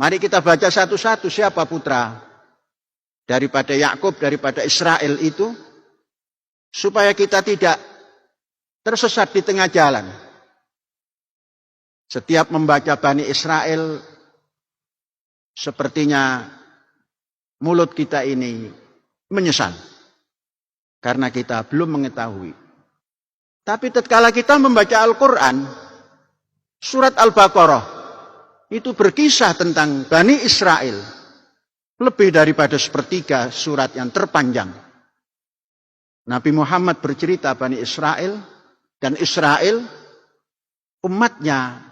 Mari kita baca satu-satu siapa putra daripada Yakub, daripada Israel itu, supaya kita tidak tersesat di tengah jalan. Setiap membaca Bani Israel, sepertinya mulut kita ini menyesal karena kita belum mengetahui. Tapi tatkala kita membaca Al-Quran, surat Al-Baqarah itu berkisah tentang Bani Israel lebih daripada sepertiga surat yang terpanjang. Nabi Muhammad bercerita Bani Israel, dan Israel umatnya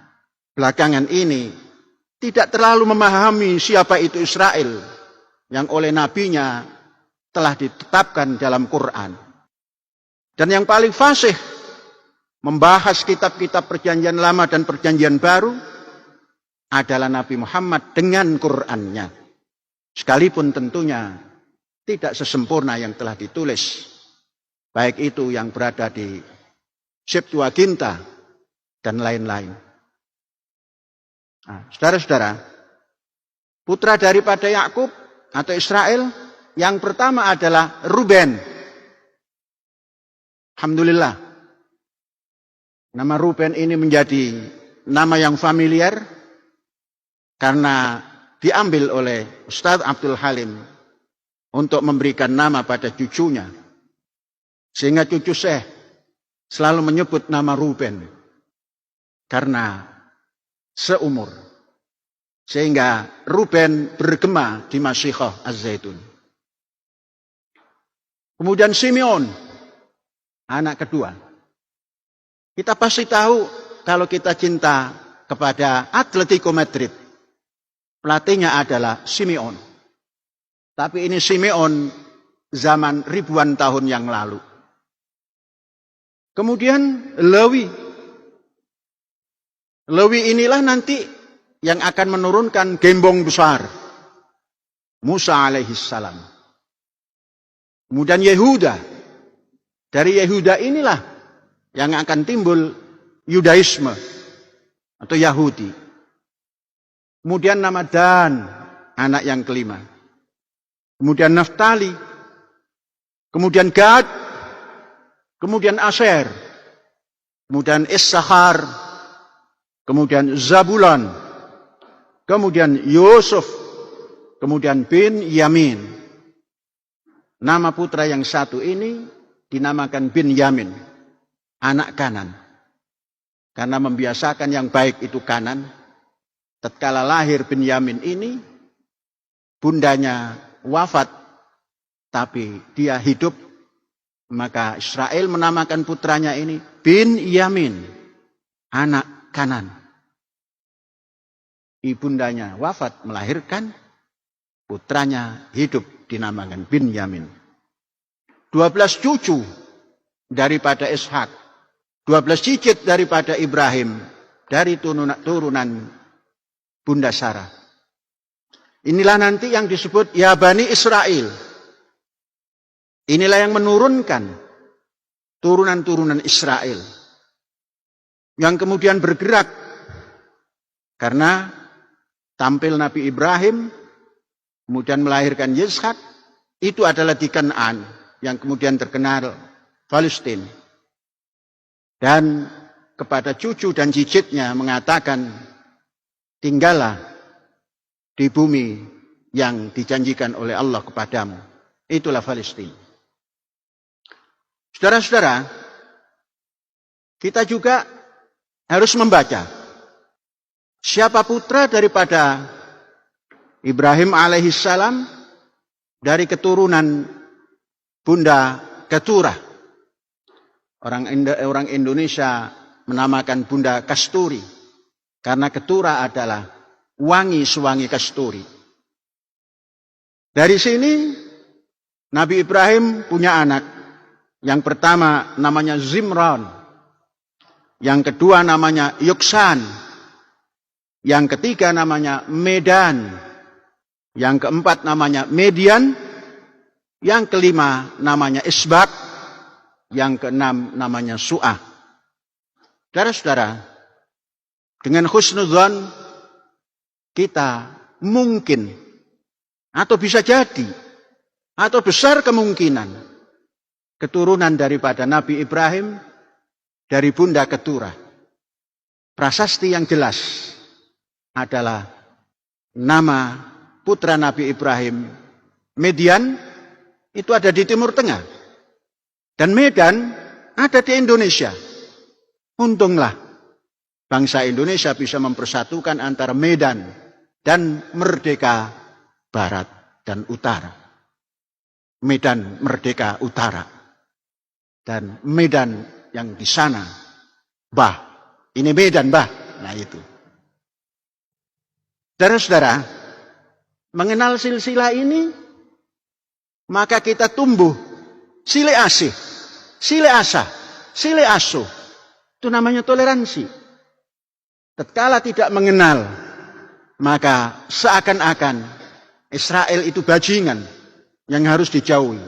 belakangan ini tidak terlalu memahami siapa itu Israel yang oleh nabinya telah ditetapkan dalam Quran. Dan yang paling fasih membahas kitab-kitab perjanjian lama dan perjanjian baru adalah Nabi Muhammad dengan Qurannya. Sekalipun tentunya tidak sesempurna yang telah ditulis. Baik itu yang berada di Septuaginta dan lain-lain. Nah, saudara-saudara, putra daripada Yakub atau Israel yang pertama adalah Ruben. Alhamdulillah. Nama Ruben ini menjadi nama yang familiar karena diambil oleh Ustaz Abdul Halim untuk memberikan nama pada cucunya. Sehingga cucu Syekh selalu menyebut nama Ruben karena seumur. Sehingga Ruben bergema di Masyikhah Az-Zaitun. Kemudian Simeon, anak kedua. Kita pasti tahu kalau kita cinta kepada Atletico Madrid, pelatihnya adalah Simeon. Tapi ini Simeon zaman ribuan tahun yang lalu. Kemudian Lewi. Lewi inilah nanti yang akan menurunkan gembong besar. Musa alaihissalam. Kemudian Yehuda. Dari Yehuda inilah yang akan timbul Yudaisme atau Yahudi. Kemudian nama Dan, anak yang kelima. Kemudian Naftali. Kemudian Gad. Kemudian Asher. Kemudian Issachar. Kemudian Zabulon. Kemudian Yusuf. Kemudian Bin Yamin. Nama putra yang satu ini dinamakan Bin Yamin. Anak kanan. Karena membiasakan yang baik itu kanan. Tatkala lahir Bin Yamin ini, bundanya wafat, tapi dia hidup. Maka Israel menamakan putranya ini Bin Yamin, anak kanan. Ibundanya wafat melahirkan, putranya hidup dinamakan Bin Yamin. 12 cucu daripada Ishak, 12 cicit daripada Ibrahim, dari turunan Bunda Sarah. Inilah nanti yang disebut ya Bani Israel. Inilah yang menurunkan turunan-turunan Israel. Yang kemudian bergerak. Karena tampil Nabi Ibrahim, kemudian melahirkan Ishak, itu adalah di Kanaan, yang kemudian terkenal Palestina. Dan kepada cucu dan cicitnya mengatakan, tinggallah di bumi yang dijanjikan oleh Allah kepadamu. Itulah Palestina. Saudara-saudara, kita juga harus membaca siapa putra daripada Ibrahim alaihissalam dari keturunan Bunda Keturah. Orang Indonesia menamakan Bunda Kasturi. Karena Keturah adalah wangi sewangi kasturi. Dari sini Nabi Ibrahim punya anak. Yang pertama namanya Zimran. Yang kedua namanya Yuksan. Yang ketiga namanya Medan. Yang keempat namanya Median. Yang kelima namanya Isbak. Yang keenam namanya Su'ah. Saudara-saudara, dengan husnudzon kita mungkin atau bisa jadi atau besar kemungkinan keturunan daripada Nabi Ibrahim dari Bunda Keturah. Prasasti yang jelas adalah nama putra Nabi Ibrahim, Median, itu ada di Timur Tengah. Dan Medan ada di Indonesia. Untunglah bangsa Indonesia bisa mempersatukan antara Medan dan Merdeka Barat dan Utara. Medan Merdeka Utara. Dan Medan yang di sana, Bah, ini Medan, Bah. Nah itu. Saudara-saudara, mengenal silsilah ini, maka kita tumbuh sile asih, sile asah, sile asuh. Itu namanya toleransi. Tatkala tidak mengenal, maka seakan-akan Israel itu bajingan yang harus dijauhi.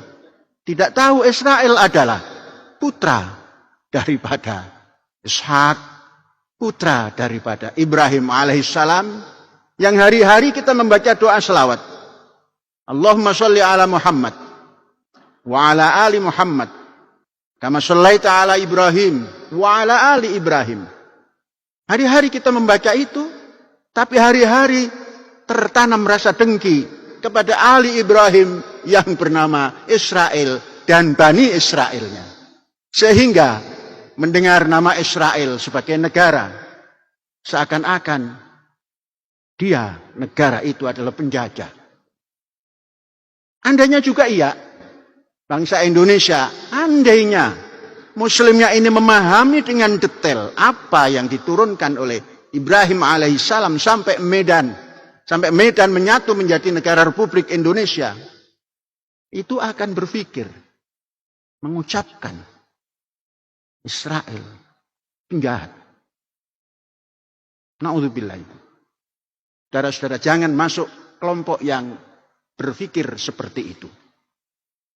Tidak tahu Israel adalah putra daripada Ishak, putra daripada Ibrahim alaihissalam, yang hari-hari kita membaca doa selawat. Allahumma sholli ala Muhammad wa ala ali Muhammad kama shallaita ala Ibrahim wa ala ali Ibrahim. Hari-hari kita membaca itu, tapi hari-hari tertanam rasa dengki kepada Ali Ibrahim yang bernama Israel dan Bani Israelnya. Sehingga mendengar nama Israel sebagai negara, seakan-akan dia, negara itu adalah penjajah. Andainya juga iya, bangsa Indonesia, andainya Muslimnya ini memahami dengan detail apa yang diturunkan oleh Ibrahim alaihissalam sampai Medan menyatu menjadi negara Republik Indonesia, itu akan berpikir, mengucapkan Israel penjahat. Na'udzubillah. Saudara-saudara, jangan masuk kelompok yang berpikir seperti itu.